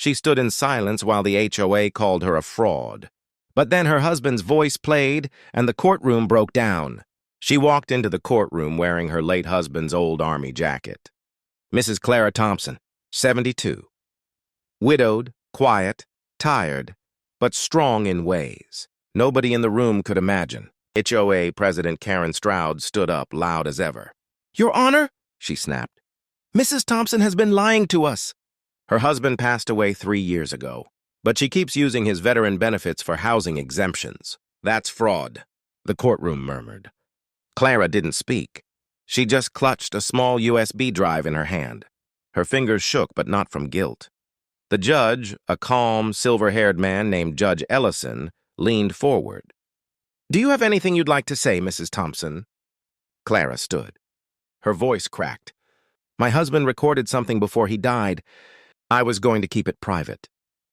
She stood in silence while the HOA called her a fraud. But then her husband's voice played, and the courtroom broke down. She walked into the courtroom wearing her late husband's old army jacket. Mrs. Clara Thompson, 72. Widowed, quiet, tired, but strong in ways nobody in the room could imagine. HOA President Karen Stroud stood up loud as ever. "Your Honor," she snapped, "Mrs. Thompson has been lying to us." Her husband passed away 3 years ago, but she keeps using his veteran benefits for housing exemptions. "That's fraud," the courtroom murmured. Clara didn't speak. She just clutched a small USB drive in her hand. Her fingers shook, but not from guilt. The judge, a calm, silver-haired man named Judge Ellison, leaned forward. "Do you have anything you'd like to say, Mrs. Thompson?" Clara stood. Her voice cracked. "My husband recorded something before he died. I was going to keep it private.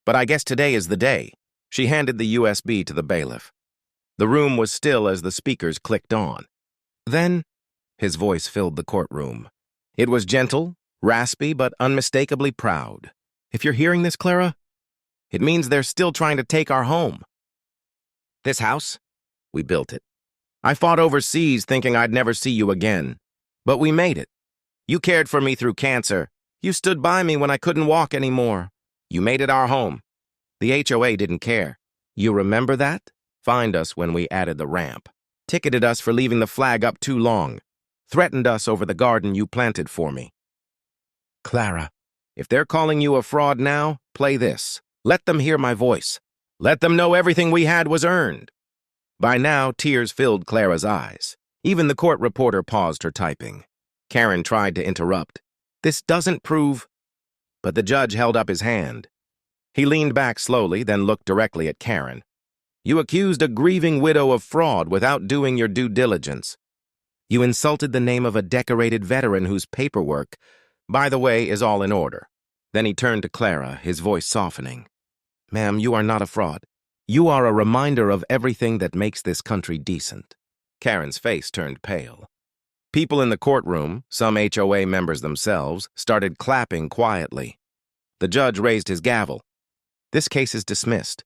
But I guess today is the day." She handed the USB to the bailiff. The room was still as the speakers clicked on. Then, his voice filled the courtroom. It was gentle, raspy, but unmistakably proud. "If you're hearing this, Clara, it means they're still trying to take our home. This house, we built it. I fought overseas thinking I'd never see you again. But we made it. You cared for me through cancer. You stood by me when I couldn't walk anymore. You made it our home. The HOA didn't care. You remember that? Fined us when we added the ramp. Ticketed us for leaving the flag up too long. Threatened us over the garden you planted for me." "Clara, if they're calling you a fraud now, play this. Let them hear my voice. Let them know everything we had was earned." By now, tears filled Clara's eyes. Even the court reporter paused her typing. Karen tried to interrupt. "This doesn't prove—" But the judge held up his hand. He leaned back slowly, then looked directly at Karen. "You accused a grieving widow of fraud without doing your due diligence. You insulted the name of a decorated veteran whose paperwork, by the way, is all in order." Then he turned to Clara, his voice softening. "Ma'am, you are not a fraud. You are a reminder of everything that makes this country decent." Karen's face turned pale. People in the courtroom, some HOA members themselves, started clapping quietly. The judge raised his gavel. "This case is dismissed,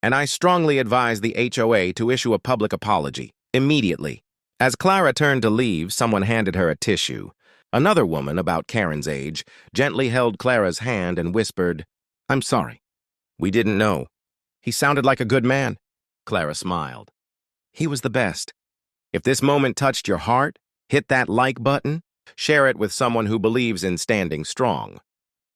and I strongly advise the HOA to issue a public apology, immediately." As Clara turned to leave, someone handed her a tissue. Another woman, about Karen's age, gently held Clara's hand and whispered, "I'm sorry. We didn't know. He sounded like a good man." Clara smiled. "He was the best. If this moment touched your heart, hit that like button, share it with someone who believes in standing strong.